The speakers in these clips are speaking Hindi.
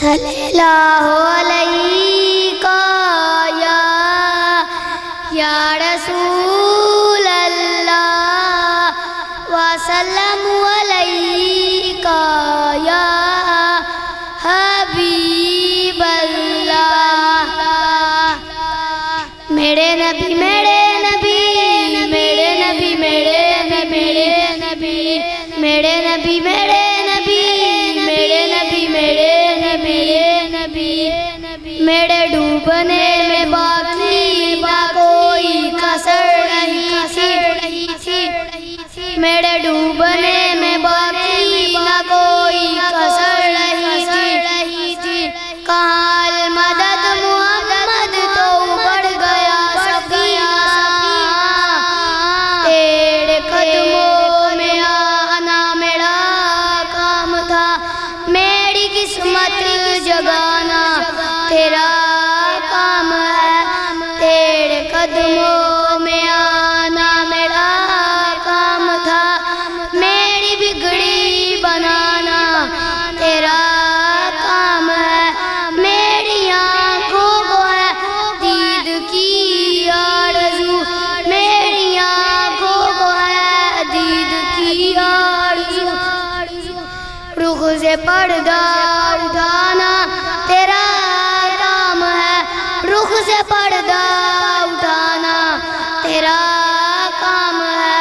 सल्लल्लाहु अलैका या रसूल अल्लाह वसल्लमु अलैका या हबीब अल्लाह। मेरे नबी मेरे नबी मेरे नबी मेरे नबी मेरे नबी मेरे नबी मेरे नबी मेरे मेरे डूबने में बाकी ना कोई कसर नहीं थी मेरे डूबने में बाकी ना कोई कसर नहीं थी। काल मदद मोहम्मद तो बढ़ गया सफीना तेरे कदमों में आना मेरा काम था मेरी किस्मत जगाना तेरा काम है तेरे कदमों में आना मेरा काम था मेरी बिगड़ी बनाना तेरा काम है मेरी आँखों को है दीद की आरज़ू मेरी आँखों को है दीद की आरज़ू रुख से पर्दा उठाना तेरा काम है रुख से पर्दा उठाना तेरा काम है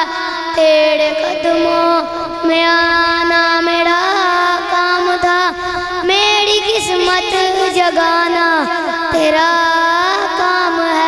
तेरे कदमों में आना मेरा काम था मेरी किस्मत जगाना तेरा काम है।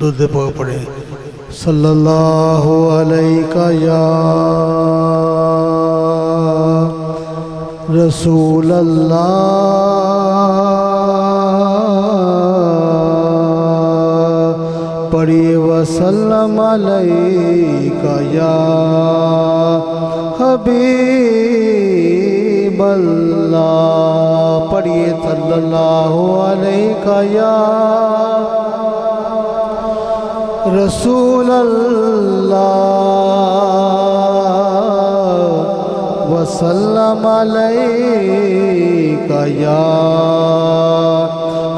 दूध पड़े सल्लल्लाहु अलैका या रसूल अल्लाह पढ़िए वसल्लम अलैका या हबीब अल्लाह पढ़िए सल्लल्लाहु अलैका या रसूल अल्लाह वसल्लम अलैका या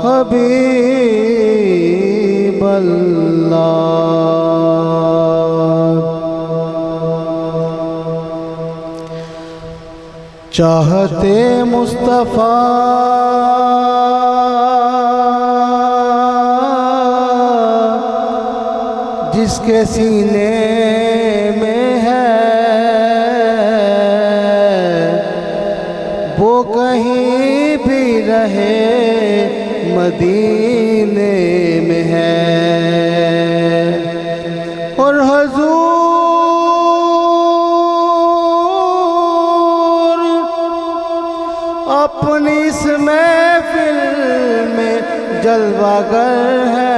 हबीब अल्लाह। चाहते मुस्तफ़ा जिसके सीने में है वो कहीं भी रहे मदीने में है और हुजूर अपनी इस महफिल में जलवागर है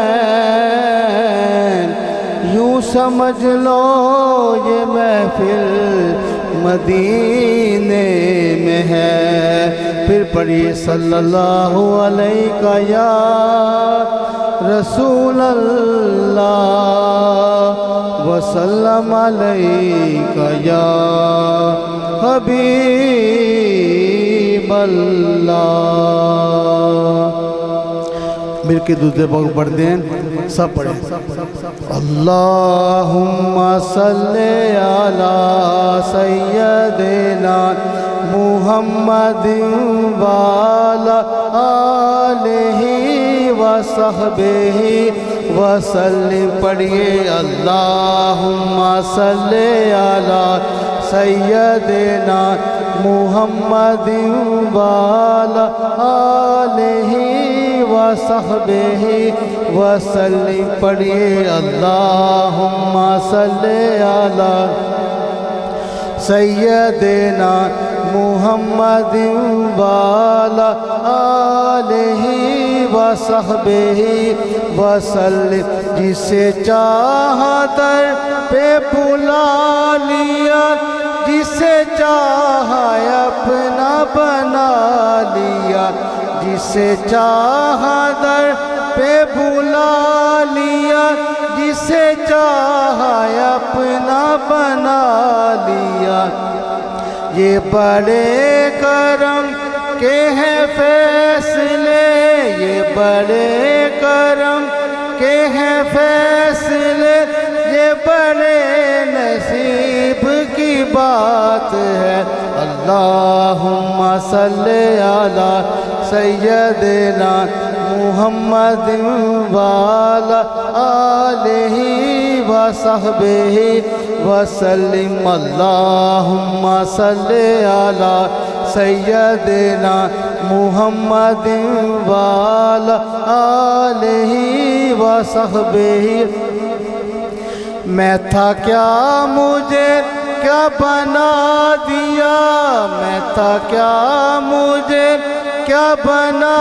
यूं समझ लो ये महफिल मदीने में है। फिर पढ़िए सल्लल्लाहु अलैका या रसूल अल्लाह वसल्लम अलैका या हबीब अल्लाह। मिल के दूसरे भाग पढ़ते हैं सब पढ़े अल्लाहुम्मा सल्ले अला सय्यदिना मुहम्मदिन वाला आलिहि व सहबिहि वसल्लिम पढ़िए अल्लाहुम्मा सल्ले अला सय्यदिना मुहम्मदिन वाला आलिहि वसहबिहि वसल्लिम पढ़िए अल्लाहुम्मा सल्ले अला सय्यदिना मुहम्मदिन वाला आलिहि वसहबिहि वसल्लिम। जिसे चाहा दर पे बुला लिया जिसे चाहा अपना बना लिया जिसे चाहा दर पे बुला लिया जिसे चाहा अपना बना लिया। ये बड़े करम के हैं फैसले ये बड़े करम के हैं फैसले ये बड़े नसीब की बात है। अल्लाहुम्मा सल्ले अला सय्यदिना मुहम्मदिन वाला आलिहि व सहबिहि वसल्लिम। अल्लाहुम्मा सल्ले अला सय्यदिना मुहम्मदिन वाला आलिहि व सहबिहि। मैं था क्या मुझे क्या बना दिया मैं था क्या मुझे क्या बना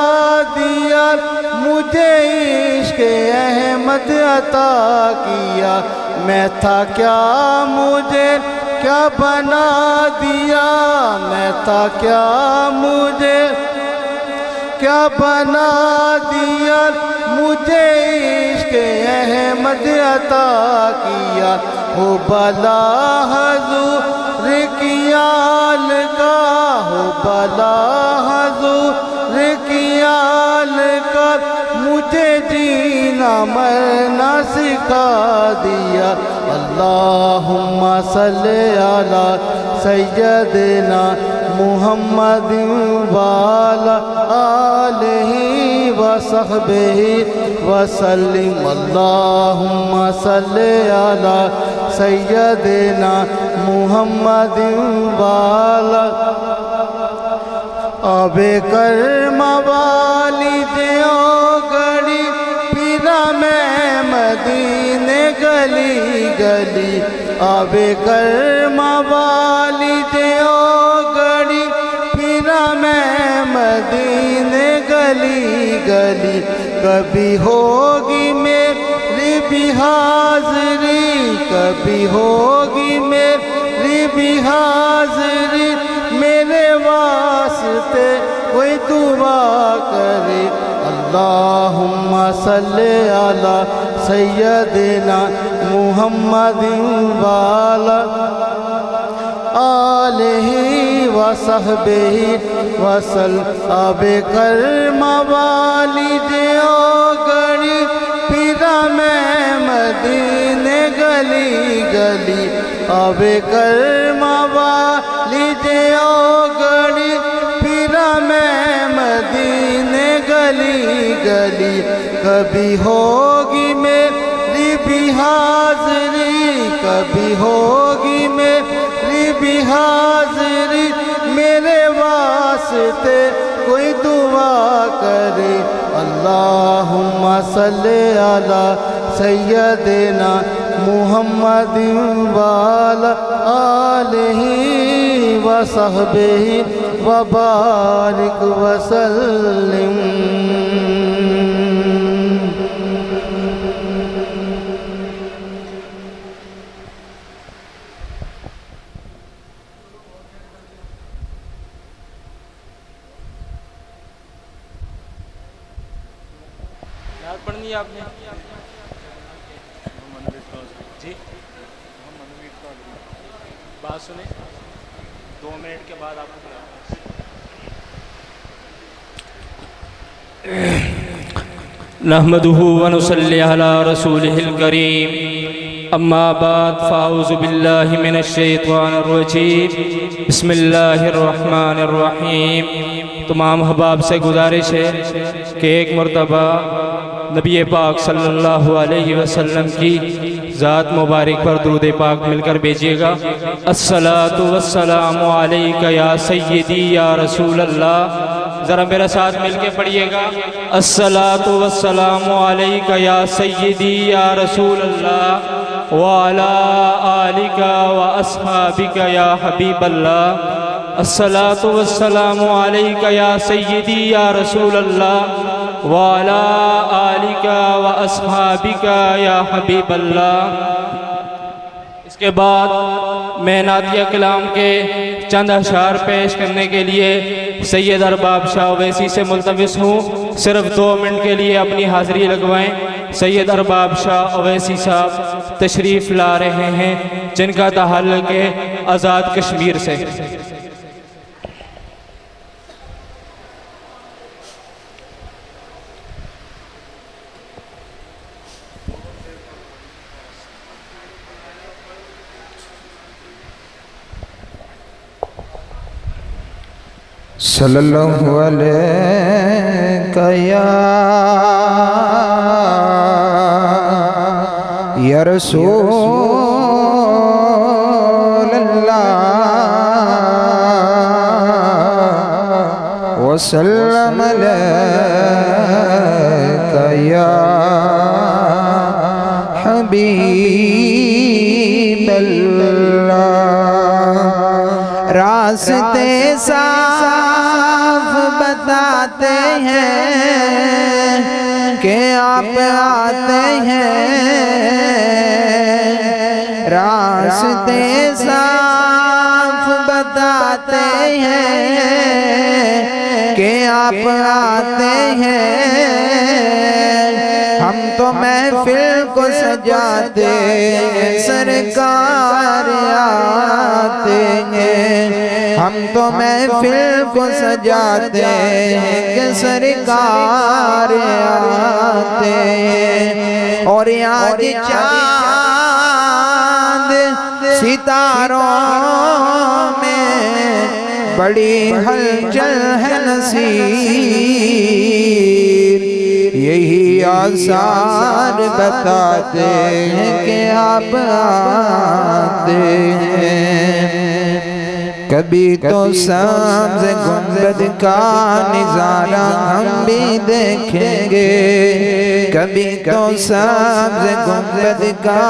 दिया मुझे इश्क़ अहमद अता किया। मैं था क्या मुझे क्या बना दिया मैं था क्या मुझे क्या बना दिया मुझे इश्क़ अहमद अता किया। हो भला हुज़ूर की आल का हो भला हुज़ूर की आल का मुझे जीना मरना सिखा दिया। अल्लाहुम्मा सल्ले अला सय्यदिना मुहम्मदिन वाला आलिहि व सहबिहि वसल्लिम। अल्लाहुम्मा सल्ले अला सय्यदिना मुहम्मदिन वाला अबे कर्म वाली जो गड़ी पीरा में मदी गली गली आवे कर मवाली जे ओ गड़ी फिरा मैं मदीने गली गली कभी होगी मेरी भी हाज़री कभी होगी मेरी भी हाज़री मेरे वास्ते कोई दुआ करे अल्लाहुम्मा सल्ले अला सय्यदिना मुहम्मदिन वाला आलिही व सहबिही वसल्लम आबे कर मवाली जे ओ गड़ी फिरा मैं मदीने गली गली आबे कर मवाली जे ओ गड़ी फिरा मैं मदीने गली गली कभी होगी मेरी भी हाज़री कभी होगी मेरी भी हाज़री मेरे वास्ते कोई दुआ करे अल्लाहुम्मा सल्ले अला सय्यदिना मुहम्मदिन वाला आलिही व सहबिही व बारिक वसल्लिम। याद पढ़नी है आपने जी बात सुने 2 मिनट के बाद आपको नहमदुहु व नुसल्ली अला रसूलिहिल करीम अम्मा बाद फ़ाऊज़ु बिल्लाहि मिनश शैतानिर रजीम बिस्मिल्लाहिर रहमानिर रहीम। तमाम अहबाब से गुजारिश है कि एक मरतबा नबी पाक सल्लल्लाहु अलैहि वसल्लम की ज़ात मुबारक पर दुरूद पाक मिलकर भेजिएगा। अस्सलातु वस्सलामु अलैका या सय्यदी या रसूल अल्लाह। ज़रा मेरा साथ मिलके पढ़िएगा। अस्सलातु वस्सलामु अलैका या सय्यदी या रसूल अल्लाह व अला आलिका व अस्हाबिका या हबीब अल्लाह। अस्सलातु वस्सलामु अलैका या सय्यदी या रसूल अल्लाह व अला आलिका व अस्हाबिका या हबीब अल्लाह। इसके बाद मैं नातिया कलाम के चंद अशार पेश करने के लिए सैयद अरबाब शाह अवैसी से मुल्तमिस हूँ सिर्फ 2 मिनट के लिए अपनी हाज़िरी लगवाएं। सैयद अरबाब शाह अवैसी साहब तशरीफ़ ला रहे हैं जिनका ताल्लुक़ है आज़ाद कश्मीर से। सल्लल्लाहु अलैहि या रसूल अल्लाह वसल्लम अलैका या हबीब अल्लाह। रास्ते साफ बताते हैं कि आप आते हैं। रास्ते साफ बताते हैं कि आप आते हैं। हम तो महफिल को सजाते हैं सरकार आते हैं। हम तो महफिल को सजाते हैं कि सरकार आते हैं। और आज चांद सितारों में बड़ी हलचल है नसीर। यही आसार बताते हैं कि आप आते हैं। कभी तो सब्ज़ गुंबद का नज़ारा हम भी देखेंगे, कभी तो सब्ज़ गुंबद का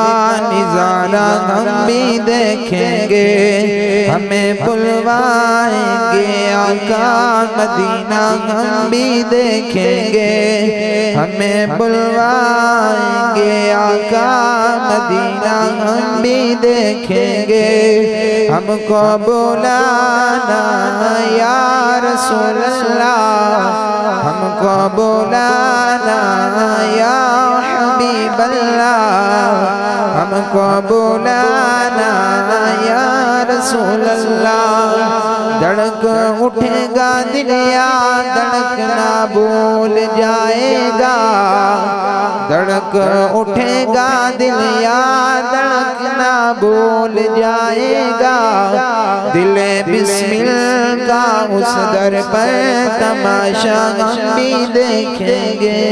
नज़ारा हम भी देखेंगे, हमें बुलवाएंगे आका मदीना हम भी देखेंगे, हमें बुलवाएंगे आका मदीना हम भी देखेंगे। हमको बुलाना या रसूल अल्लाह, हमको बुलाना या हबीब अल्लाह, हमको बुलाना या रसूल अल्लाह। धड़क उठेगा दिल या धड़कना भूल जाएगा, धड़क उठेगा दिल या धड़कना भूल जाएगा। दिल बिस्मिल का उस दर पर तमाशा हम भी देखेंगे।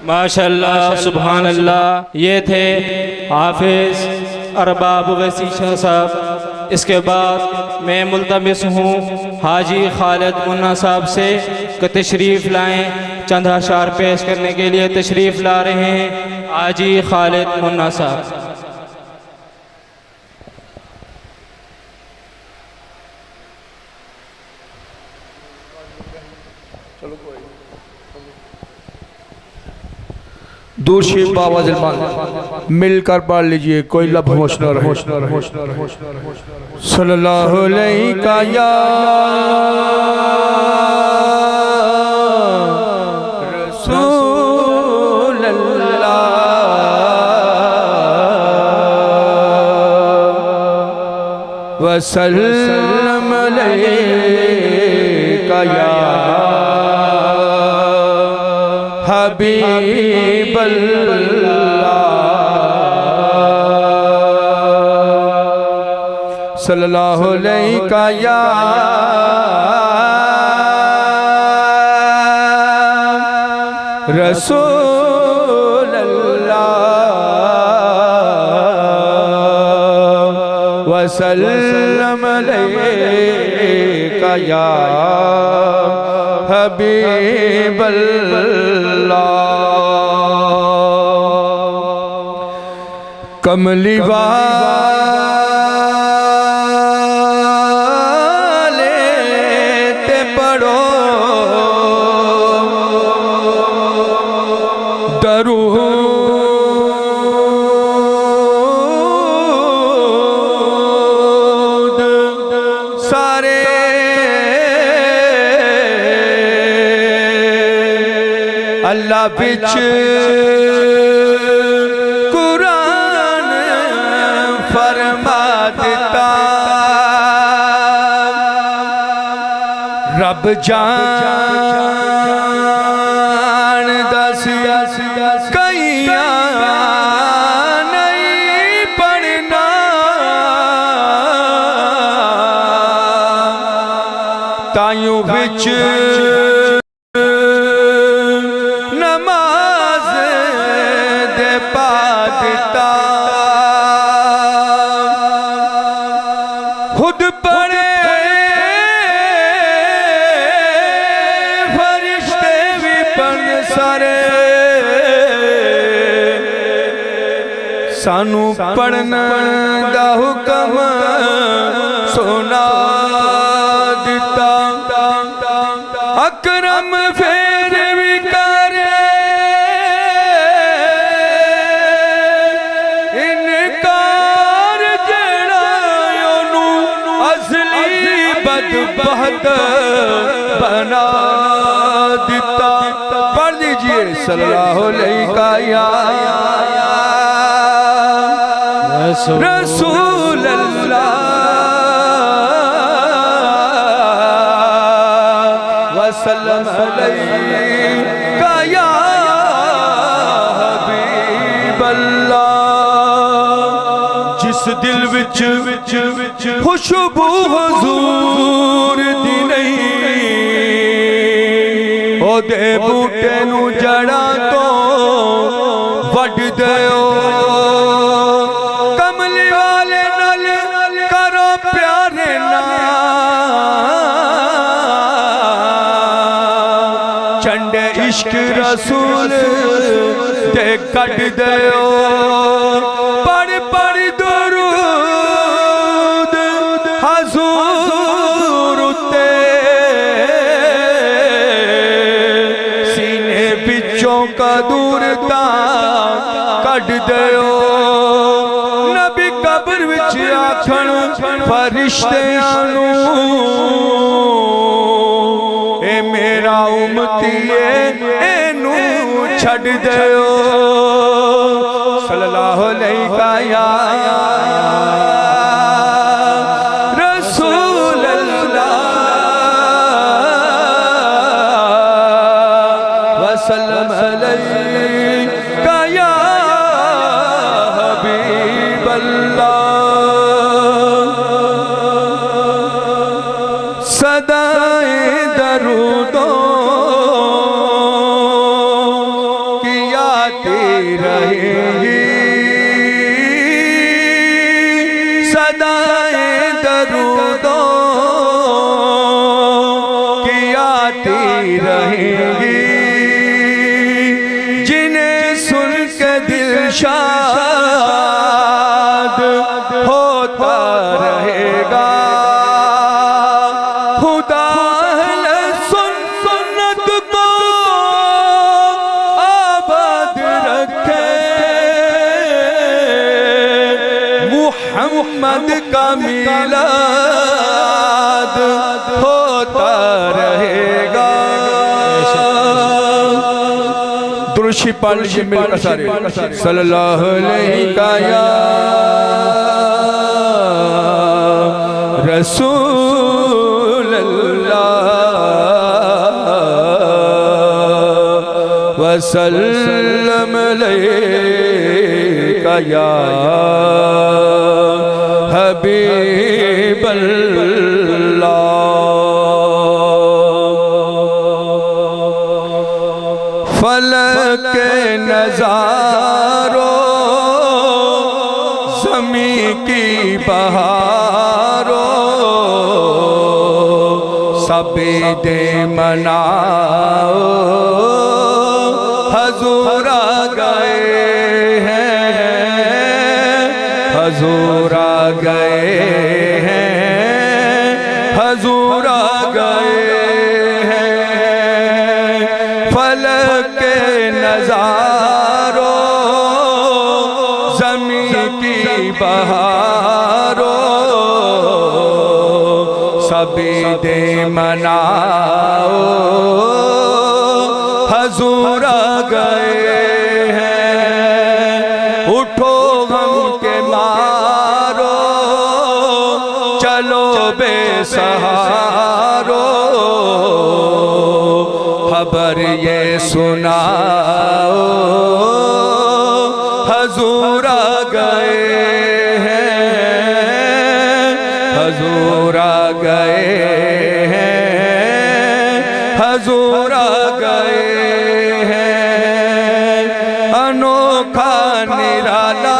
माशाअल्लाह सुभान अल्लाह। ये थे हाफिज़ अरबाब वैसी शाह साहब। इसके बाद मैं मुल्तमिस हूँ हाजी खालिद मुन्ना साहब से कि तशरीफ़ लाएँ, चंद अशार पेश करने के लिए तशरीफ़ ला रहे हैं हाजी खालिद मुन्ना साहब। दूसरी बाबा जलमान मिलकर पढ़ लीजिए, कोई लफ्ज़ न रहे। सल्लल्लाहु अलैहि का या रसूल अल्लाह वसल्लम अलैका या हबीब अल्लाह सल्लल्लाहु अलैहि का या रसूल अल्लाह वसल्लम अलैका या हबीब अल्लाह। कमली वाले ते पढ़ो दरूद सारे अल्लाह बिच कुरान फरमा दिता, रब जान दस कईया नहीं पढ़ना, ताइयों बिच नमाज दे पा दिता, खुद पढ़े फरिश्ते भी पढ़ सारे, सानू पढ़ना दा हुक्म सुना दिता। अकरम फेर भी करे इनकार जेड़ा ओनू असली बदबख्त बना दिता। पढ़ लीजिए सल्लल्लाहु अलैहि का या रसूल अल्लाह वसल्लम अलैका या हबीब अल्लाह। जिस दिल विच खुशबू हुजूर दी नहीं, ओदे बूटे नू जड़ा तो वड दिओ। कमली वाले नल करो प्यारे ना, चंडे इश्क रसूल ते कट दियो पढ़ पढ़ दुरूद हजूर ते सीने बिचों कदूरता कट दियो नबी कब्र विच आखण फरिश्तियां नू ए मेरा उम्मती एनू छड़ दियो सल्लल्लाहु अलैहि या रसूल अल्लाह वसल्लम अलैका या हबीब अल्लाह सदाए दरूदों की आती रहेगी सदाए दरूदों की आती रहेगी जिन्हें सुन के दिल शाद होता रहेगा खुदा सुन्नत को आबाद रखे मुहम्मद का मिलाद होता रहेगा दुरुशी पढ़ लीजिए मिलकर सारे सल्लल्लाहु अलैहि या रसूल वसल्लम अलैका या हबीब अल्लाह फलक नज़ारों ज़मी की बहारों सबे दे मनाओ हजूर आ गए हैं हजूर आ गए हैं हजूर आ गए हैं फलक नज़ारों ज़मी की बहारों सभी दे मनाओ हजूर आ गए हैं उठो गम के मारो चलो बेसहारो खबर ये सुनाओ हजूर आ गए हैं हजूर आ गए हैं हजूर आ गए हैं अनोखा निराला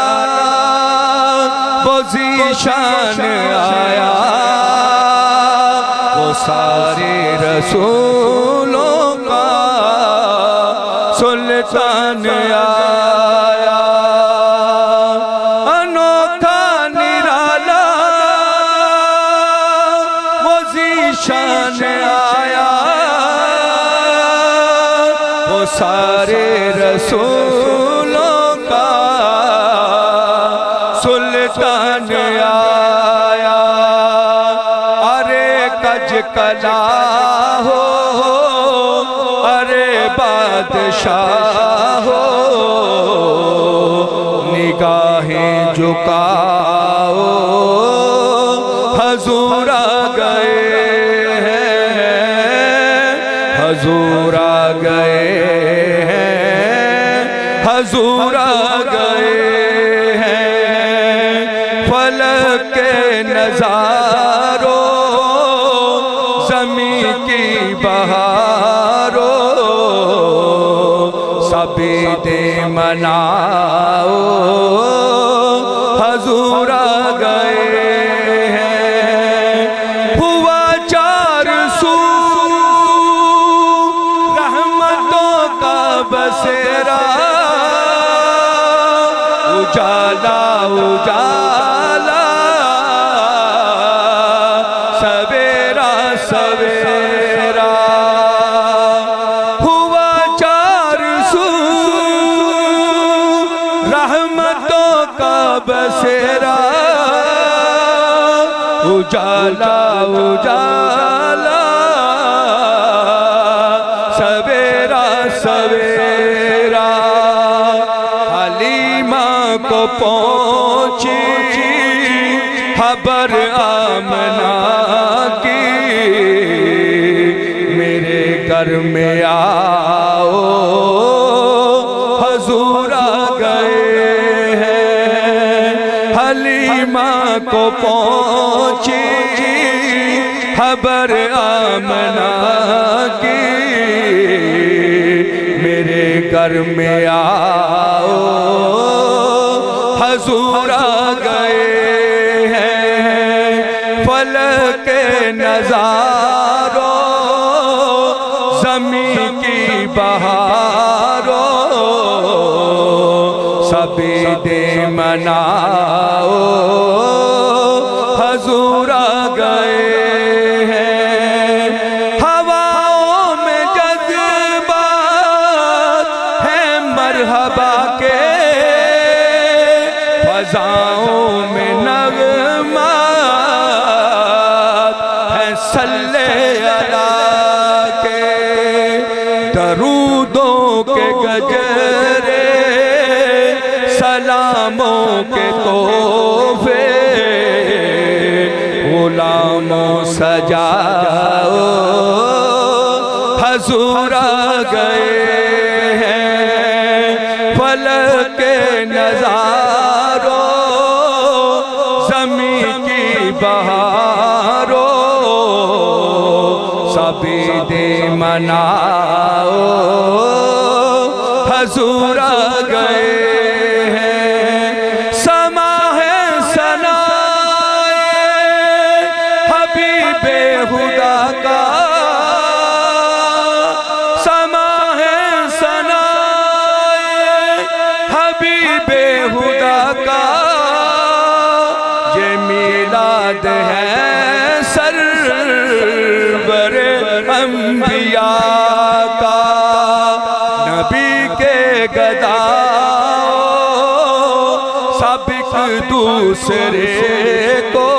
वो ज़ीशान आया वो सारे रसूलों का सुल्तान आया अनोखा निराला वो ज़ीशान आया वो सारे रसूलों का सुल्तान आया अरे कज कला हो अरे बादशाह हो निगाहें झुकाओ हजूर आ गए हैं हजूर आ गए हैं हजूर आ गए हैं फलक नज़ारों ज़मी की बहारों सभी दे मनाओ हजूर आ गए हैं हुआ चार सू रहमत बसेरा उजाला उजाला सवेरा सवेरा हुआ चार सू रहमतों का बसेरा उजाला उजाला सवेरा सवेरा हलीमा को पहुंची खबर आमना की मेरे घर में आओ हजूर आ गए हैं। हलीमा को पहुंची खबर आमना की मेरे घर में आओ हजूर आ गए हैं। फलक नज़ारों ज़मीं की बहारों सभी दे मनाओ हजूर आ गए हैं। हवाओं में जज्बात हैं मरहबा के फजाओं में नगमात हैं सल्ले अला के दरूदों के गजरे सलामों के तोहफे गुलामों सजाओ हजूर आ गए हैं। फलक नज़ारों ज़मीं की बहारों सभी दे मनाओ हजूर आ गए हैं। समा है सनाए हबीबे खुदा का समा है सनाए हबीबे खुदा का ये मीलाद है सरवर अंबिया का। नबी के गदाओ साबिक दूसरे को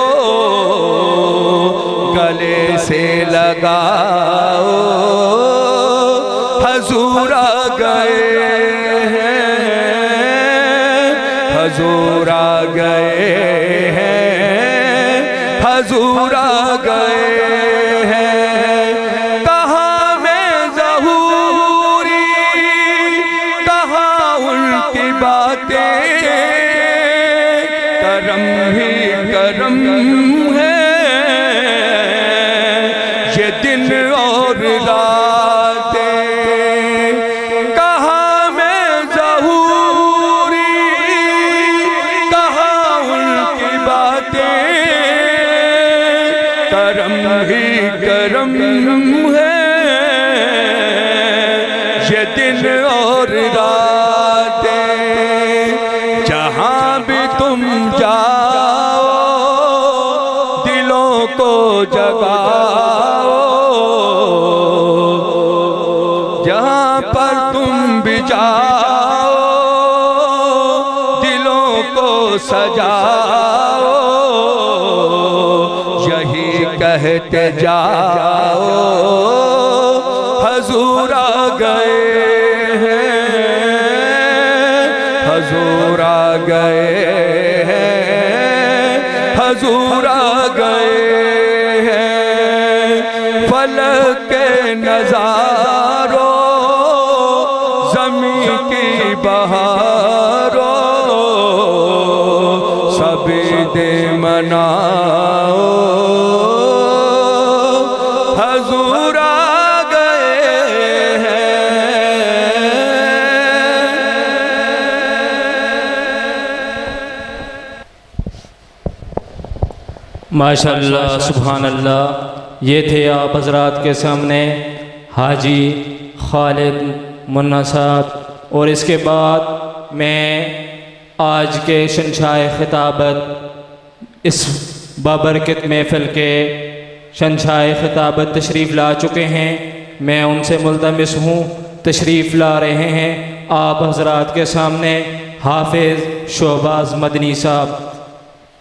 गले से लगाओ हजूर आ गए हैं। हजूर आ गए हैं। हजूर आ गए हैं। कहाँ में ज़हूरी कहाँ उनकी बातें करम ही करम है ये दिन और रातें। कहाँ में ज़हूरी कहाँ उनकी बातें करम ही करम है ये दिन और रातें। जहाँ भी तुम जाओ दिलों को जगाओ जहाँ पर तुम भी जाओ दिलों को सजाओ यही कहते जाओ हजूर आ गए हैं। हजूर आ गए हैं। हजूर आ गए हैं। फलक नज़ारों ज़मीं की बहारों सभी दे मनाओ हजूर आ गए हैं। माशाअल्लाह सुभान अल्लाह। ये थे आप हजरात के सामने हाजी खालिद मुन्ना साहब, और इसके बाद मैं आज के शंशाए खिताबत इस बाबरकत महफ़िल के शंशाए खिताबत तशरीफ़ ला चुके हैं। मैं उनसे मुल्तमिस हूँ तशरीफ़ ला रहे हैं आप हज़रात के सामने हाफिज़ शोबाज़ मदनी साहब।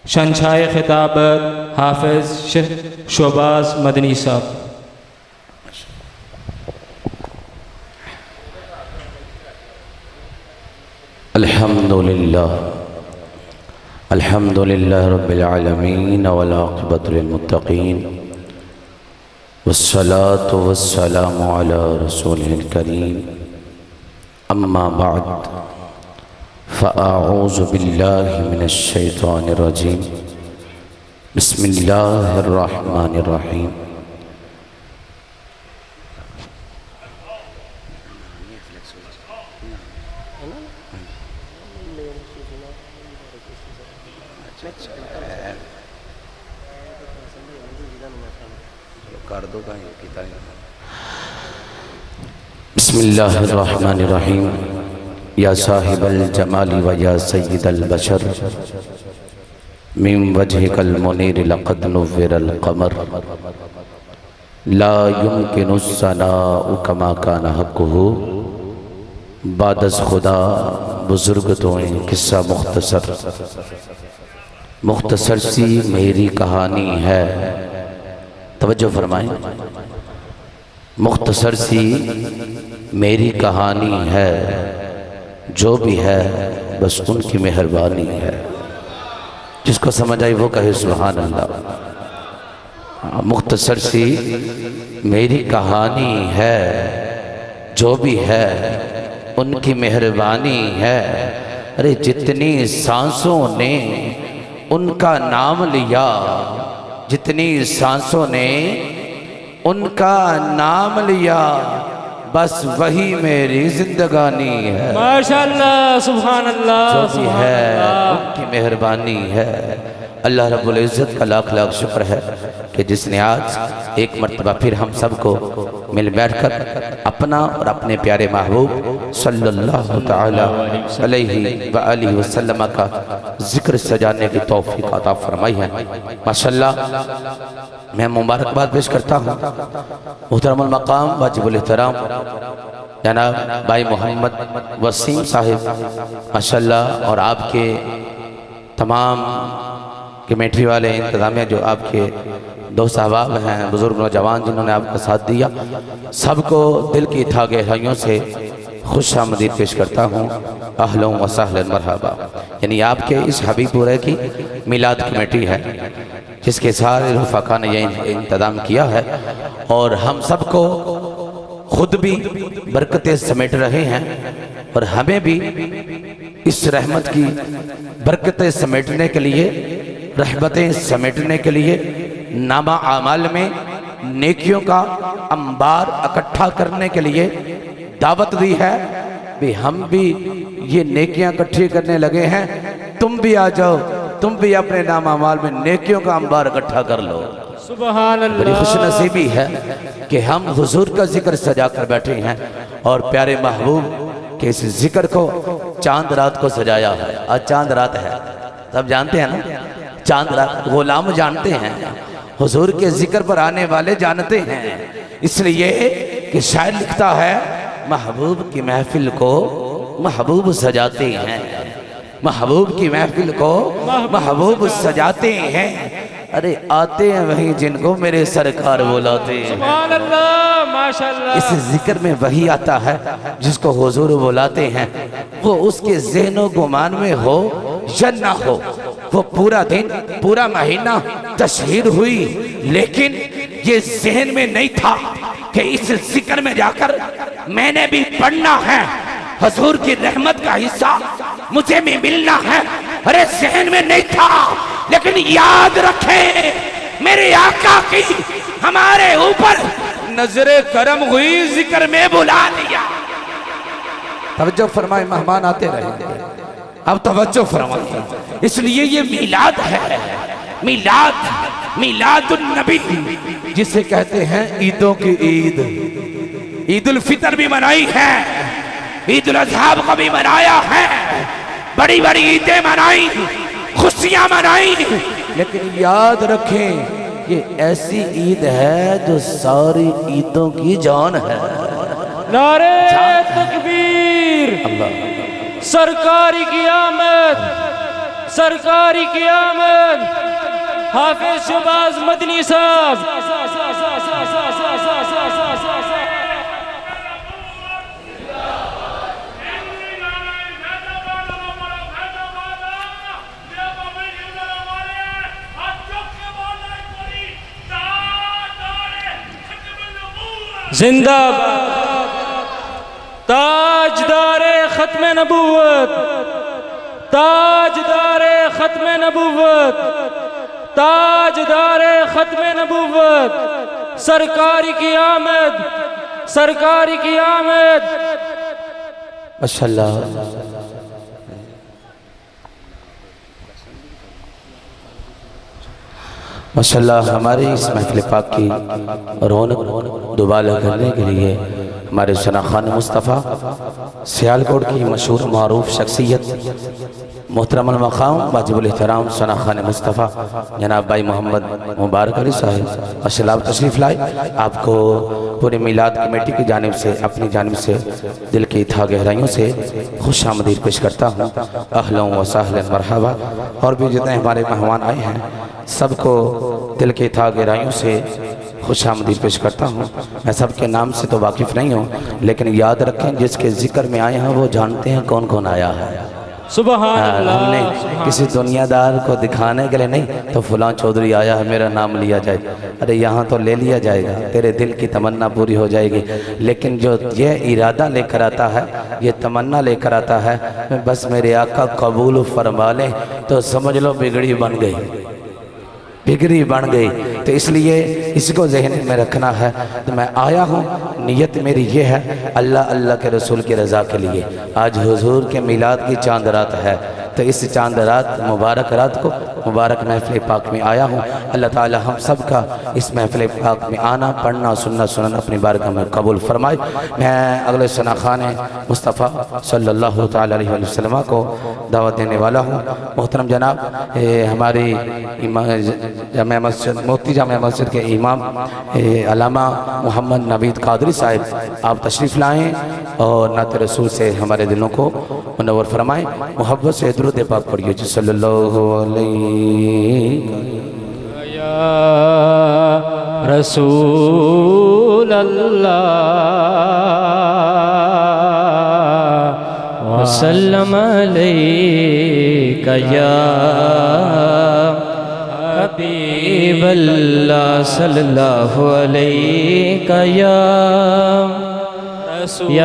शंशाए खिताबत हाफिज़ शोबाज़ मदनी साहब। अल्हम्दुलिल्लाह रब्बिल आलमीन वल आक़िबतु लिल मुत्तक़ीन वस्सलातु वस्सलामु अला रसूलिल करीम अम्मा बअद फ़अऊज़ु बिल्लाहि मिनश शैतानिर रजीम बिस्मिल्लाहिर रहमानिर रहीम। बिस्मिल्लाहिर्रहमानिर्रहीम। या साहिबल जमाली व या सय्यिदल बशर मिन वजहिकल मुनीर लक़द नुव्विरल क़मर ला युमकिनुस सनाउ कमा कान हक़्क़ुहु। बादस खुदा बुजुर्ग तोएं किस्सा मुख्तसर सी मेरी कहानी है। तवज्जो फरमाएं। मुख्तसर सी मेरी कहानी है, जो भी है बस उनकी मेहरबानी है। जिसको समझ आई वो कहे सुभान अल्लाह। मुख्तसर सी मेरी कहानी है, जो भी है उनकी मेहरबानी है। अरे जितनी सांसों ने उनका नाम लिया, जितनी सांसों ने उनका नाम लिया, बस वही मेरी जिंदगानी है। माशाअल्लाह सुभान अल्लाह। जो भी है उनकी मेहरबानी है। अल्लाह रब्बुल इज़्ज़त का लाख लाख शुक्र है कि जिसने आज एक मर्तबा फिर हम सबको मिल बैठकर अपना और अपने प्यारे महबूब सल्लल्लाहु तआला अलैहि व आलिहि वसल्लम का जिक्र सजाने की तौफीक अता फरमाई है। माशाअल्लाह मैं मुबारकबाद पेश करता हूँ मुहतरमुल मकाम वाजिबुल एहतराम जनाब भाई मोहम्मद वसीम साहिब माशाअल्लाह, और आपके तमाम कमेटी वाले इंतज़ामिया जो आपके दोस्त अहबाब हैं, बुज़ुर्ग नौजवान जिन्होंने आपका साथ दिया, सबको दिल की था गहराइयों से खुश आमदीद पेश करता हूँ। अहलन व सहलन मरहबा। यानी आपके इस हबीबुरे की मिलाद कमेटी है जिसके सारे रुफ़ाक़ा ने यह इंतज़ाम किया है, और हम सबको खुद भी बरकतें समेट रहे हैं और हमें भी इस रहमत की बरकतें समेटने के लिए, रहमतें समेटने के लिए नामा आमाल में नेकियों का अंबार इकट्ठा करने के लिए दावत दी है। भी हम भी ये नेकियां इकट्ठी करने लगे हैं, तुम भी आ जाओ, तुम भी अपने नामा आमाल में नेकियों का अंबार इकट्ठा कर लो। सुभान अल्लाह। बड़ी खुशनसीबी है कि हम हुजूर का जिक्र सजा कर बैठे हैं और प्यारे महबूब के इस जिक्र को चांद रात को सजाया है। आज चांद रात है, सब जानते हैं ना, चांद रात गुलाम जानते हैं, हुजूर के जिक्र पर आने वाले जानते हैं। इसलिए कि शायर लिखता है महबूब की महफिल को महबूब सजाते हैं, महबूब की महफिल को महबूब सजाते हैं। अरे आते हैं वही जिनको मेरे सरकार बुलाते हैं। सुभान अल्लाह माशाअल्लाह। इस जिक्र में वही आता है जिसको हुजूर बुलाते हैं, वो उसके ज़हनो गुमान में हो या ना हो, वो पूरा दिन पूरा महीना तशहीर हुई, लेकिन ये ज़हन में नहीं था कि इस जिक्र में जाकर मैंने भी पढ़ना है, हुजूर की रहमत का हिस्सा मुझे भी मिलना है। अरे ज़हन में नहीं था, लेकिन याद रखें मेरे आका की हमारे ऊपर नजरे करम हुई, जिक्र में बुला लिया। तवज्जो फरमाए, मेहमान आते रहेंगे, अब तवज्जो फरमाइए। इसलिए ये मिलाद है, मिलाद, मिलादुन नबी जिसे कहते हैं ईदों की ईद। ईद उल फितर भी मनाई है, ईद उल अज़हा को भी मनाया है, बड़ी बड़ी ईदें मनाई, खुशियां मनाई, लेकिन याद रखें ये ऐसी ईद है जो सारी ईदों की जान है। नारे तकबीर, सरकारी की आमद, सरकारी की आमद। हाफिज शहबाज मदनी साहब। जिंदाबाद ताजदारे खत्म नबूवत, ताजदारे खत्म नबूवत, ताजदारे खत्म नबूवत। सरकारी की आमद, सरकारी की आमद। माशाअल्लाह। माशाअल्लाह हमारी इस महफिल पाक की रौनक दुबाला करने के लिए हमारे सना खान मुस्तफ़ा सियालकोट की मशहूर मारूफ शख्सियत मोहतरम मकाम वाजिबुल एहतराम सना खान मुस्तफ़ा जनाब भाई मोहम्मद मुबारक अली साहब अशलाब तशरीफ़ लाए। आपको पूरे मिलाद कमेटी की जानिब से, अपनी जानिब से दिल की था गहराइयों से खुश आमदीद पेश करता हूँ। अहलन व सहलन मरहबा। और भी जितने हमारे मेहमान आए हैं सबको दिल की था गहराइयों से खुश आमदीद पेश करता हूँ। मैं सबके नाम से तो वाकिफ़ नहीं हूँ, लेकिन याद रखें जिसके जिक्र में आए हैं वो जानते हैं कौन कौन आया है। सुभान अल्लाह। हमने किसी दुनियादार को दिखाने के लिए नहीं तो फलां चौधरी आया है मेरा नाम लिया जाए, अरे यहाँ तो ले लिया जाएगा, तेरे दिल की तमन्ना पूरी हो जाएगी। लेकिन जो ये इरादा लेकर आता है, ये तमन्ना लेकर आता है बस मेरे आका कबूल फरमा लें, तो समझ लो बिगड़ी बन गई, बिगड़ी बन गई। तो इसलिए इसको जहन में रखना है। तो मैं आया हूँ, नीयत मेरी ये है अल्लाह अल्लाह के रसूल की रज़ा के लिए। आज हुजूर के मिलाद की चांद रात है, तो इस चांद रात मुबारक रात को मुबारक महफिल पाक में आया हूँ। अल्लाह ताला हम सब का इस महफिल पाक में आना, पढ़ना, सुनना, सुनना अपनी बारगाह में कबूल फरमाए। मैं अगले सना खान मुस्तफ़ा सल्लल्लाहु ताला अलैहि वसल्लम को दावत देने वाला हूँ। मोहतरम जनाब हमारी जामिया मस्जिद, मोती जामिया मस्जिद के इमाम अल्लामा मोहम्मद नवीद कादरी साहब आप तशरीफ़ लाएँ और नात रसूल से हमारे दिलों को मुनव्वर फरमाएँ। मोहब्बत से दुरूद पाक पढ़िए जी सल्लल्लाहु अलैहि या रसूल अल्लाह वसल्लम अलैका या हबीब अल्लाह सल्लल्लाहु अलैका या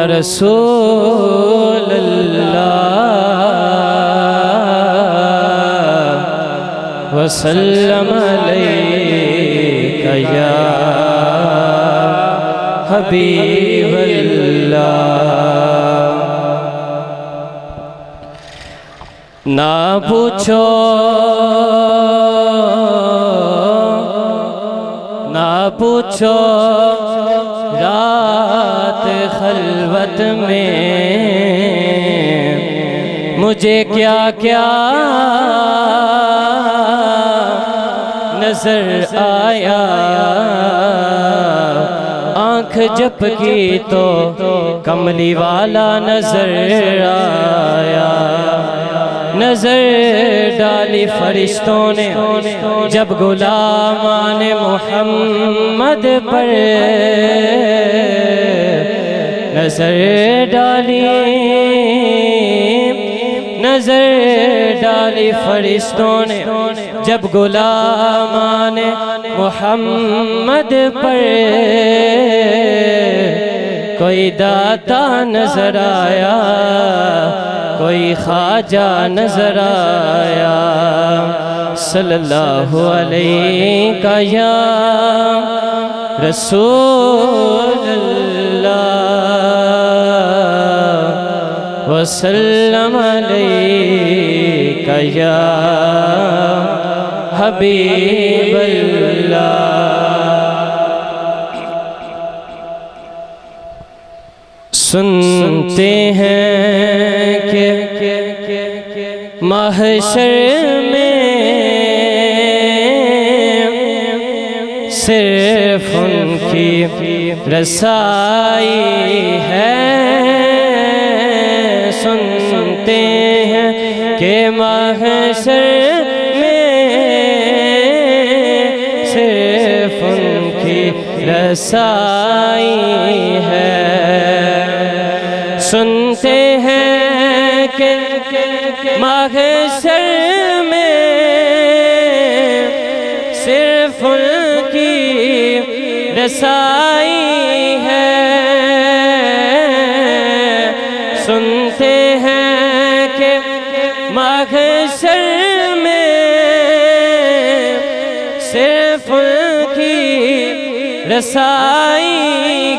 रसूल अल्लाह वसल्लम अलैका या हबीब अल्लाह। ना पूछो ना पूछो रात खलवत में मुझे क्या क्या नजर आया। आँख झपकी तो कमली वाला नजर आया। नजर डाली फरिश्तों ने जब गुलामान मोहम्मद पर। नजर डाली फरिश्तों ने जब गुलामान मोहम्मद पर। कोई दाता नजर आया, कोई ख्वाजा नजर आया। सल्लल्लाहु अलैका या रसूल अल्लाह वसल्लम अलैका या हबीब अल्लाह। सुनते हैं कि महशर में सिर्फ उनकी रसाई है। सुनते हैं कि महशर में सिर्फ उनकी रसाई है। सुनते हैं कि महशर में सिर्फ उनकी रसाई है। सुनते हैं कि महशर में सिर्फ उनकी रसाई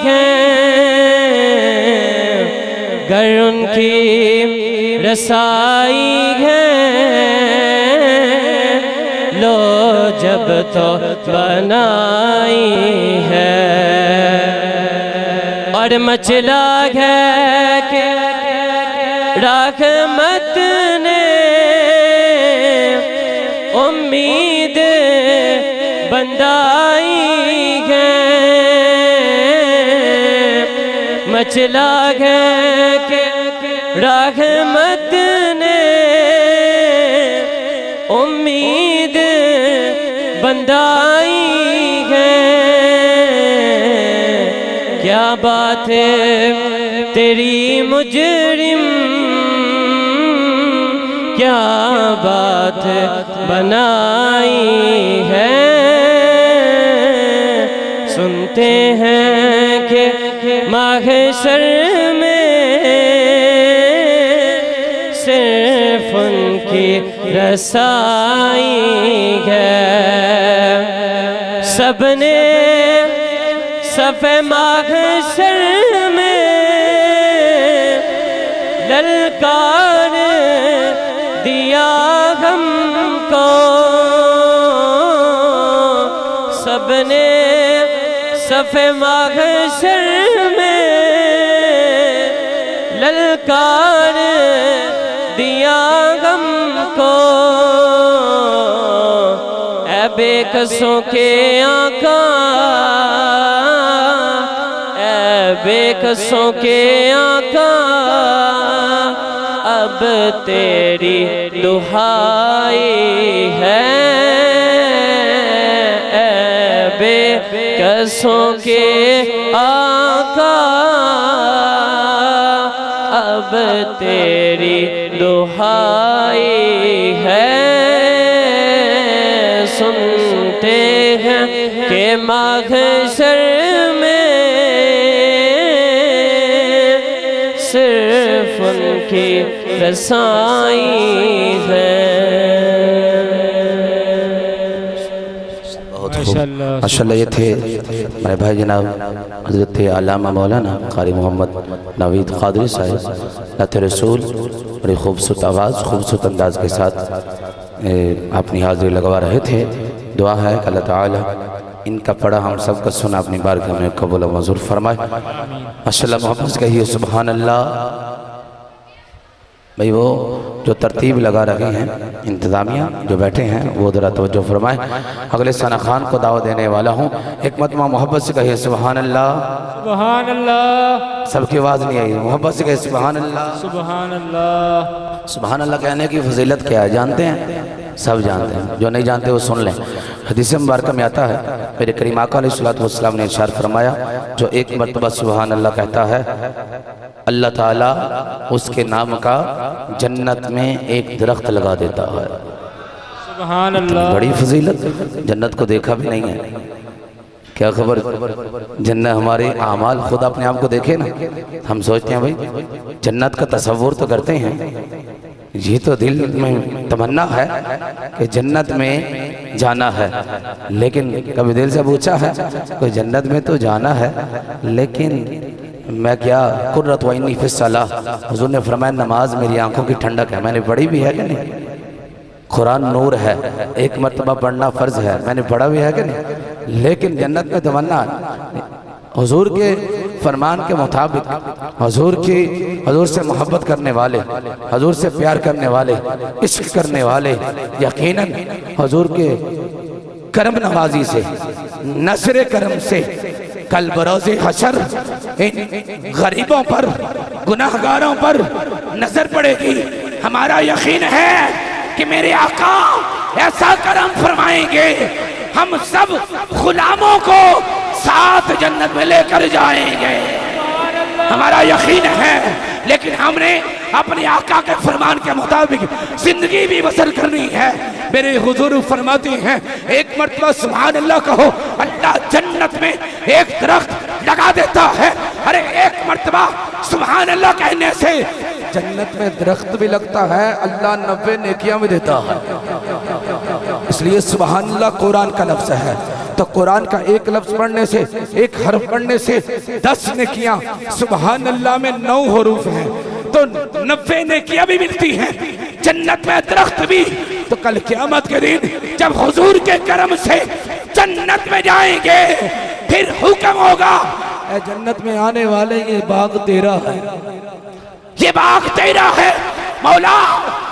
है। गर उनकी रसाई है लो जब तो बनाई है। और मचला है कि रहमत ने उम्मीद बंदाई है। मचला है कि रहमत ने उम्मीद बंदाई है। क्या बात है तेरी मुजरिम, क्या बात बनाई है। सुनते हैं कि महशर में सिर्फ उनकी रसाई है। सबने सफ़े महशर में ललकार दिया हमको। सबने सफ़े महशर में ललकार दिया हमको। ऐ बेकसों के आका, ऐ बेकसों के आका, अब तेरी दुहाई है। ऐ बेकसों के आका, अब तेरी दुहाई है। सुनते हैं कि महशर में सिर्फ उनकी रसाई है। माशाअल्लाह। ये थे मेरे भाई जनाब हज़रत अल्लामा मौलाना क़ारी मोहम्मद नवीद क़ादरी साहिब नात रसूल। बड़ी खूबसूरत आवाज़ खूबसूरत अंदाज के साथ अपनी हाज़िरी लगवा रहे थे। दुआ है कि अल्लाह ताला इनका पढ़ा हम सब का सुना अपनी बारगाह में कबूल व मंजूर फरमाए। माशाअल्लाह मोहब्बत से कहिए सुभान अल्लाह। भाई वो जो तरतीब लगा रहे हैं इंतज़ामिया जो बैठे हैं वो ज़रा तवज्जो फरमाएं। अगले सना खान को दावत देने वाला हूँ। एक मरतबा मोहब्बत से कहिए सुभान अल्लाह। सुभान अल्लाह। सबकी आवाज़ नहीं आई, मोहब्बत से कहिए सुभान अल्लाह। सुभान अल्लाह। सुभान अल्लाह कहने की फजीलत क्या है जानते हैं? सब जानते हैं, जो नहीं जानते वो सुन लें। हदीस मुबारक में आता है मेरे करीम आका अलैहिस्सलातु वस्सलाम ने इरशाद फरमाया जो एक मरतबा सुभान अल्लाह कहता है अल्लाह ताला उसके नाम का जन्नत में एक दरख्त लगा देता है। सुभान अल्लाह। बड़ी फजीलत, जन्नत को देखा भी नहीं है, क्या खबर जन्नत हमारे आमाल खुद अपने आप को देखे ना। हम सोचते हैं भाई जन्नत का तसव्वुर तो करते हैं, ये तो दिल में तमन्ना है कि जन्नत में जाना है, लेकिन कभी दिल से पूछा है कोई जन्नत में तो जाना है लेकिन मैं क्या कुर्रत व इन्नी फिस सलाह। हुज़ूर ने फरमाया नमाज मेरी आंखों की ठंडक है। मैंने पढ़ी भी है कि नहीं? कुरान नूर है, एक मरतबा पढ़ना फ़र्ज है, मैंने पढ़ा भी है कि नहीं? लेकिन जन्नत में तमन्ना हुज़ूर के फरमान के मुताबिक हजूर से मोहब्बत करने वाले, हजूर से प्यार करने वाले, इश्क करने वाले यकीनन हजूर के करम नवाजी से, नसरे करम से कल बरोज़े हशर इन गरीबों पर, गुनाहगारों पर नजर पड़ेगी। हमारा यकीन है कि मेरे आका ऐसा करम फरमाएंगे, हम सब गुलामों को साथ जन्नत में लेकर जाएंगे। हमारा यकीन है, लेकिन हमने अपने आका के फरमान के मुताबिक जिंदगी भी बसर करनी है। मेरे हुजूर फरमाते हैं, एक मर्तबा सुभान अल्लाह कहो, अल्लाह जन्नत में एक दरख्त लगा देता है। अरे एक मर्तबा सुभान अल्लाह कहने से जन्नत में दरख्त भी लगता है, अल्लाह 90 नेकियां भी देता है। इसलिए सुभान अल्लाह कुरान का लफ्ज़ है, तो कुरान का एक लफ्ज़ पढ़ने से, एक हर्फ पढ़ने से 10 नेकियां, सुभान अल्लाह में 9 हरूफ हैं तो 90 नेकियां भी मिलती हैं, जन्नत में दरख्त भी। तो कल क़यामत के दिन जब हुजूर के करम से जन्नत में जाएंगे, फिर हुक्म होगा, ऐ जन्नत में आने वाले ये बाग तेरा है, ये बाग तेरा है मौला।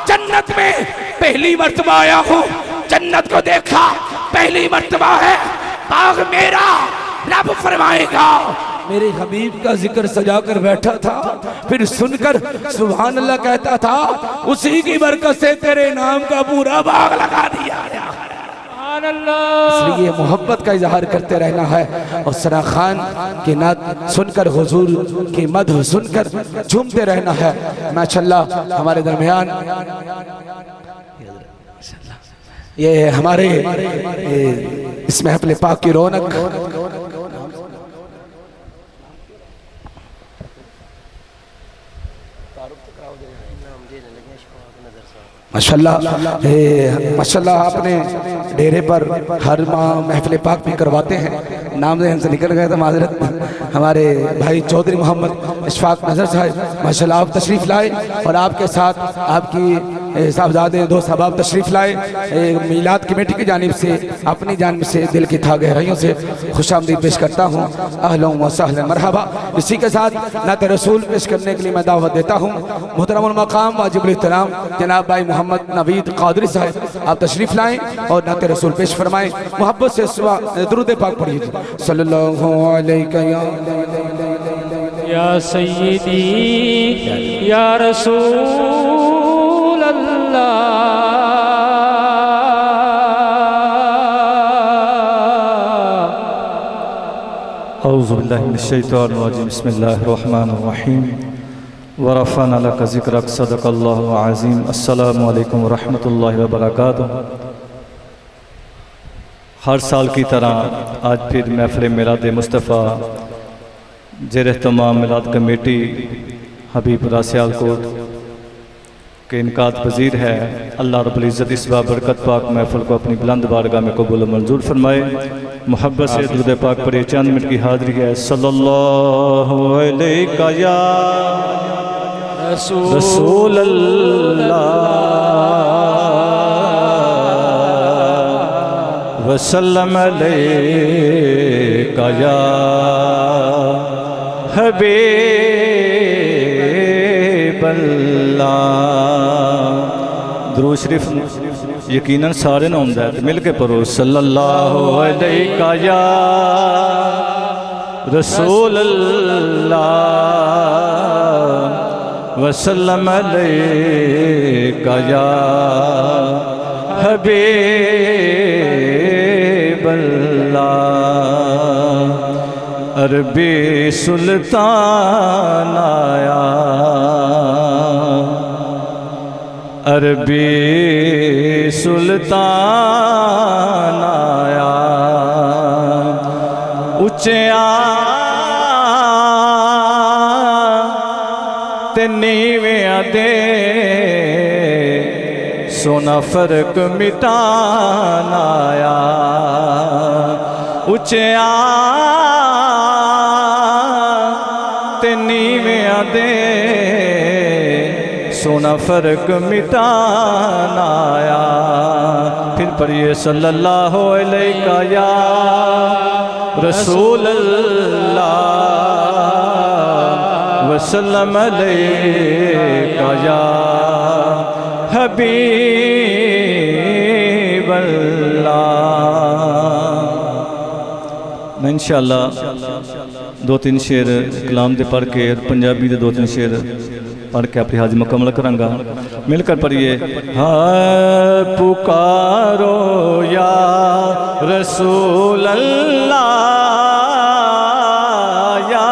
जन्नत में पहली मर्तबा आया हूँ, जन्नत को देखा पहली मर्तबा है, बाग मेरा। रब फरमाएगा, मेरे हबीब का जिक्र सजा कर बैठा था, फिर सुनकर सुभान अल्लाह कहता था, उसी की बरकत से तेरे नाम का पूरा बाग लगा दिया गया। इसलिए मोहब्बत का इजहार करते रहना है और सरा खान की नात सुनकर, हुजूर की मदह सुनकर झूमते रहना है। माशाअल्लाह हमारे दरमियान ये हमारे इस महफिल पाक की रौनक, माशाल्लाह अपने डेरे पर हर माह महफिल पाक भी करवाते हैं। नाम से निकल गए तो माजरत। हमारे भाई चौधरी मोहम्मद इशफाक नजर साहब माशाल्लाह आप तशरीफ़ लाए और आपके साथ आपकी साहबजादे 2 साहब तशरीफ़ लाए। मीलाद कमेटी की जानिब से, अपनी जानिब से दिल की था गहराइयों से खुशामदीद पेश करता हूँ। अहलन व सहलन मरहबा। इसी के साथ नात रसूल पेश करने के लिए मैं दावत देता हूँ। मुहतरमुल मकाम वाजिबुल एहतराम जनाब भाई मोहम्मद नवीद कादरी साहब, आप तशरीफ़ लाएँ और नात रसूल पेश फरमाएँ। मोहब्बत से दुरूद पाक पढ़िए, सल्लल्लाहु अलैहि या सय्यदी या रसूल अल्लाह। औज़ु बिल्लाहि मिनश शैतानिर रजीम, बिस्मिल्लाहिर रहमानिर रहीम। व रफ़अना लका ज़िक्रक, सदक़ल्लाहुल अज़ीम। अस्सलामु अलैकुम व रहमतुल्लाहि व बरकातुहू। हर साल की तरह आज फिर महफ़िल मिलाद मुस्तफ़ा ज़ेर एहतमाम मिलाद कमेटी हबीबपुरा सियालकोट के इनकाद पजीर है। अल्लाह रब्बुल इज़्ज़त इस बाबरकत पाक महफ़िल को अपनी बुलंद बारगाह में कबूल मंजूर फरमाए। मोहब्बत से दुरूद पाक पर चंद मिनट की हाज़िरी है। सल्लल्लाहु अलैका या रसूल अल्लाह वसल्लम अलैका या हबीब अल्लाह। दुरूद शरीफ यकीनन सारे ना होंदा है, मिल के पढ़ो। सल्लल्लाहु अलैका या रसूल अल्लाह वसल्लम अलैका या हबीब अल्लाह। अरबी सुल्तान आया, अरबी सुल्तान आया, उच्चिया ते नीवियां दे सोना फर्क मिटान आया। उच्चिया ते नीवियां दे सोना फर्क मिटान आया। फिर पढ़िए सल्लल्लाहु अलैका या रसूल अल्लाह वसल्लम अलैका या हबीब अल्लाह। मैं इंशाअल्लाह 2-3 शेर कलाम दे पढ़ के पंजाबी दे 2-3 शेर पढ़ के अपनी हाजिर मुकम्मल करांगा। मिलकर पढ़िए। हाँ पुकारो या रसूल अल्लाह या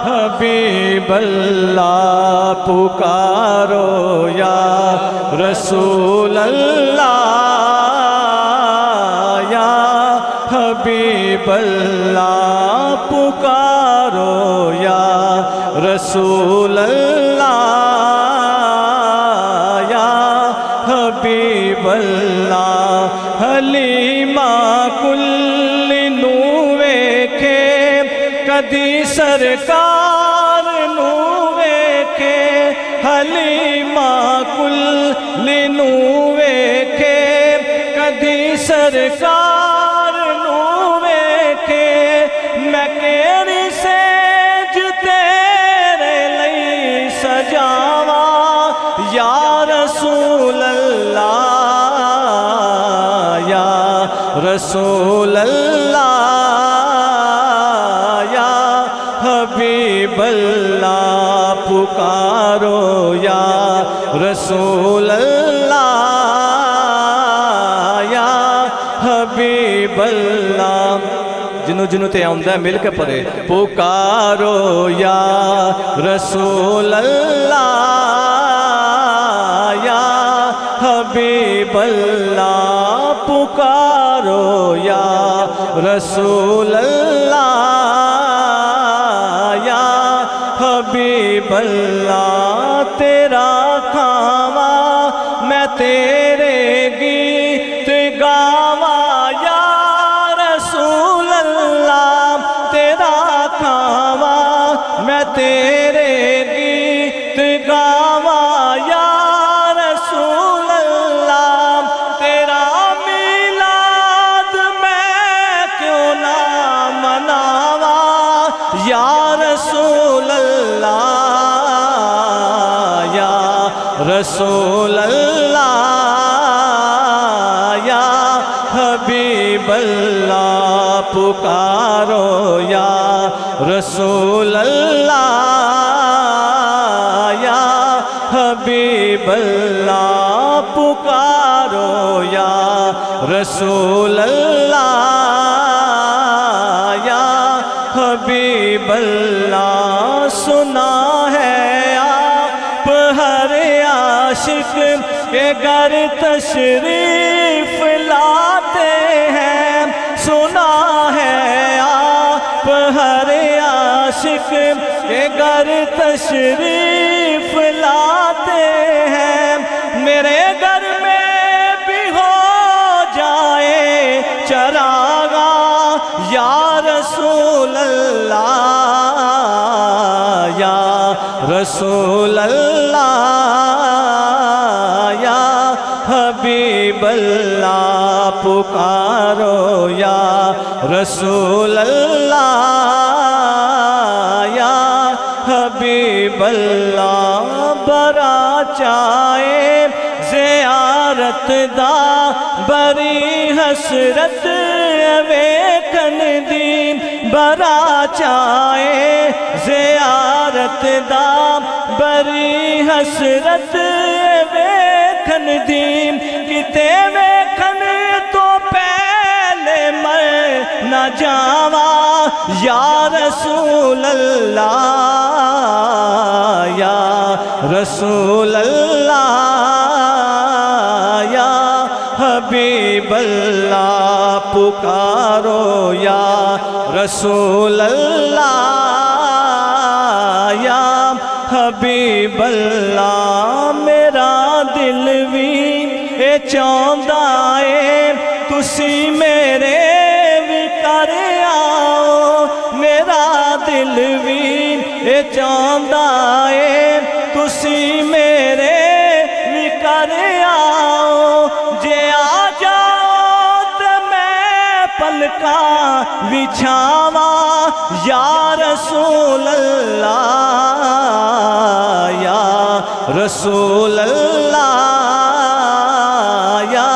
हबीब अल्लाह, पुकारो या रसूल अल्लाह या हबीब अल्लाह, पुकारो या रसूल अल्लाह या हबीब अल्लाह। हलीमा कुल्ली नू वेखे कदी सरकार नू वेखे, हलीमा कुल्ली नू वेखे कदी सरकार नू वेखे। मैं केड़ी सेज तेरे लई सजावा या रसूल अल्लाह या रसूल अल्लाह या हबीब अल्लाह, पुकारो या रसूल अल्लाह या हबीब अल्लाह। जिन्हों जिन्हों ते आउंदा है मिल के पढ़े। पुकारो या रसूल अल्लाह या हबीब अल्लाह, पुकारो या रसूल अल्लाह या हबीब अल्लाह। तेरा खावा मैं तेरे गीत गावा या रसूल अल्लाह, तेरा खावा मैं तेरे गीत गावा या रसूल अल्लाह। तेरा मिलाद मैं क्यों ना मनावा या रसूल अल्लाह या रसूल अल्लाह या हबीब अल्लाह, पुकारो या रसूल अल्लाह या हबीब अल्लाह, पुकारो या रसूल अल्लाह या हबीब अल्लाह। सुना है आप हर आशिक के घर तशरीफ लाते हैं, सुना है आप हर आशिक के घर तशरीफ लाते हैं। मेरे घर में भी हो जाए चरागा या रसूल अल्लाह या रसूल अल्लाह या हबीब अल्लाह, पुकारो या रसूल अल्लाह या हबीब अल्लाह। बरा चाहे ज़ियारत दा बरी हसरत वेखन दी, बरा चाहे ज़ियारत दा बरी हसरत वेखन दी। किते वेखन तो पहले मैं न जावा या रसूल अल्लाह या रसूल अल्लाह या हबीब अल्लाह, पुकारो या रसूल अल्लाह या हबीब अल्लाह। मेरा दिल भी ये चाहता है तुसी मेरे भी कर आओ, मेरा दिल भी ये चाहता है तुसी मेरे भी कर आओ। जे आ जाओ तो मैं पलका बिछावा या रसूल अल्लाह रसूल अल्लाह या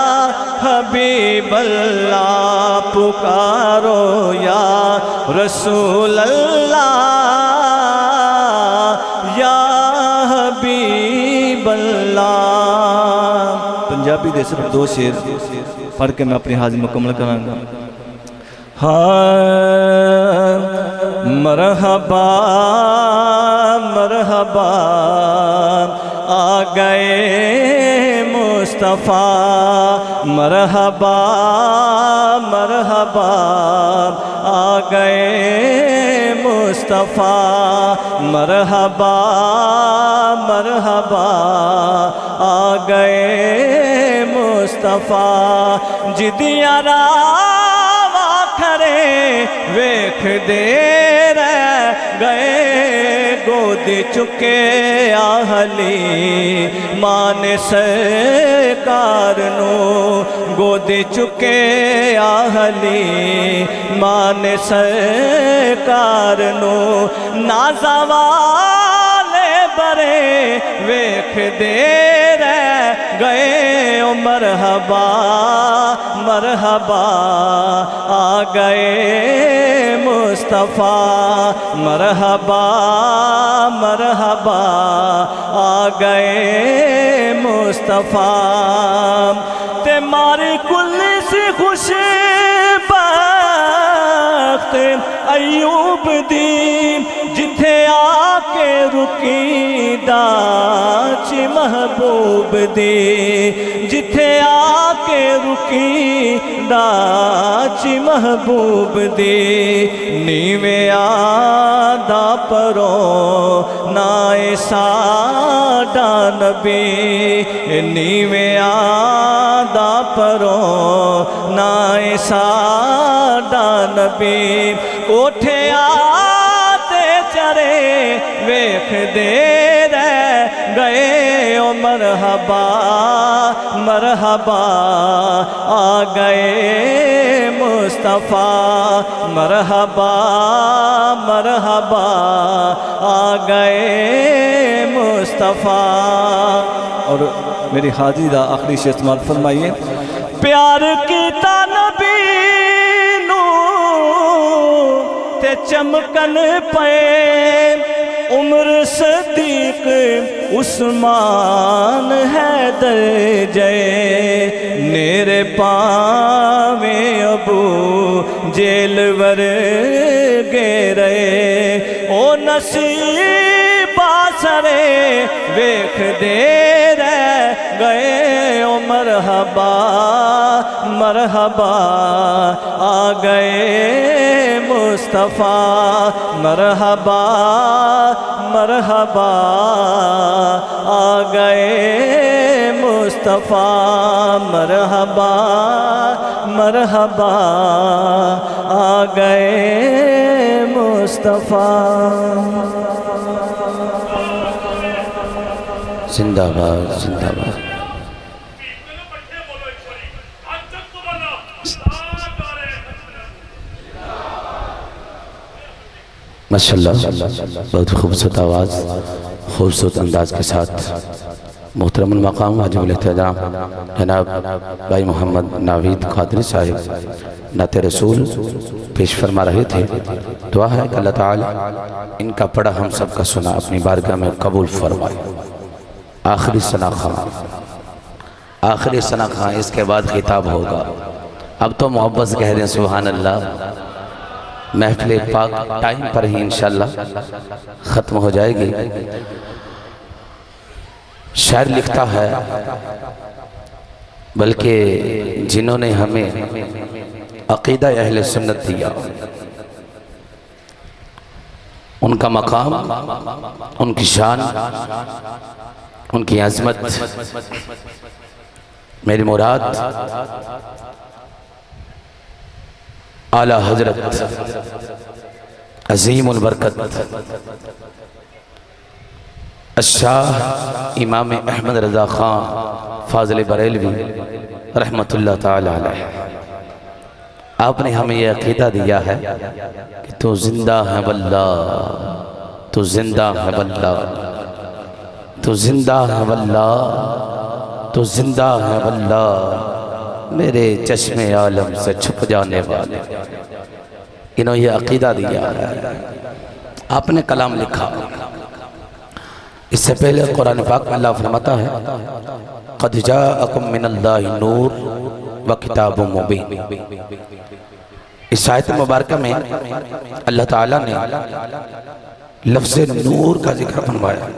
हबीब अल्लाह पुकारो या रसूल अल्लाह या हबीब अल्लाह। पंजाबी दे सिर्फ 2 शेर पढ़ के मैं अपनी हाजिरी मुकम्मल करांगा। हाँ मरहबा मरहबा आ गए मुस्तफ़ा, मरहबा मरहबा आ गए मुस्तफ़ा, मरहबा मरहबा आ गए मुस्तफ़ा। जिदिया रावा खरे वेख दे रह गए, गोद चुके आहली मान सरकार नो, गोद चुके आहली मान सरकार नो। नाज़वाले बरे वेख दे रह गए, ओ मरहबा मरहबा आ गए मुस्तफ़ा, मरहबा मरहबा आ गए मुस्तफ़ा। ते मारी कुल से खुश बख्त अयूब दी, जिथे आके रुकी दाच महबूब दी, जिथे आके रुकी दाच महबूब दी। नीवे आदा परो नाए साडा नबी, नीवे आदा परो नाए साडा नबी। कोठे आते चरे वेख दे रह गए, ओ मरहबा मरहबा आ गए मुस्तफ़ा, मरहबा मरहबा आ गए मुस्तफ़ा। और मेरी हाजिरी दा आखिरी शेर इस्तेमाल फरमाइए। प्यार कीता नबी नू ते चमकन पे, उम्र सदीक उस्मान हैदर जय, मेरे पावे अबू जेल वर्गे रहे। ओ नसीबा सरे वेख दे रह गए, ओ मरहबा मरहबा आ गए मुस्तफ़ा, मरहबा मरहबा आ गए मुस्तफ़ा, मरहबा मरहबा आ गए मुस्तफ़ा। जिंदाबाद जिंदाबाद। माशाल्लाह बहुत खूबसूरत आवाज़, खूबसूरत अंदाज के साथ मोहतरमुल मकाम वाजिबुल एहतराम जनाब भाई मोहम्मद नावीद कादरी साहिब नाते रसूल पेश फरमा रहे थे। दुआ है कि अल्लाह ताला इनका पढ़ा हम सब का सुना अपनी बारगाह में कबूल फरमाए। आखिरी सना खां, आखिरी सना खां, इसके बाद खिताब होगा। अब तो मोहब्बत कह रहे हैं सुभान अल्लाह। महफिल पाक टाइम पर ही इंशाअल्लाह ख़त्म हो जाएगी। शायर लिखता है, बल्कि जिन्होंने हमें अक़ीदा अहले सुन्नत दिया, उनका मकाम, उनकी शान, उनकी अज़मत, मेरी मुराद आला हजरत अज़ीमुल बरकत शाह इमाम अहमद रज़ा ख़ान फ़ाज़िल बरेलवी रहमतुल्लाह ताला अलैह। आपने हमें यह अक़ीदा दिया है कि तू जिंदा है वल्लाह, तू जिंदा है वल्लाह, तू तो जिंदा है वल्लाह, तो जिंदा है वल्लाह, मेरे चश्मे आलम से छुप जाने वाले। इन्होंने ये अकीदा दिया है। आपने कलाम लिखा, इससे पहले कुरान पाक में अल्लाह फरमाता है क़द जाअकुम मिनल्लाहि नूर व किताबुम मुबीन। इस आयत मुबारक में अल्लाह ताला ने लफ्ज़ नूर का जिक्र फरमाया।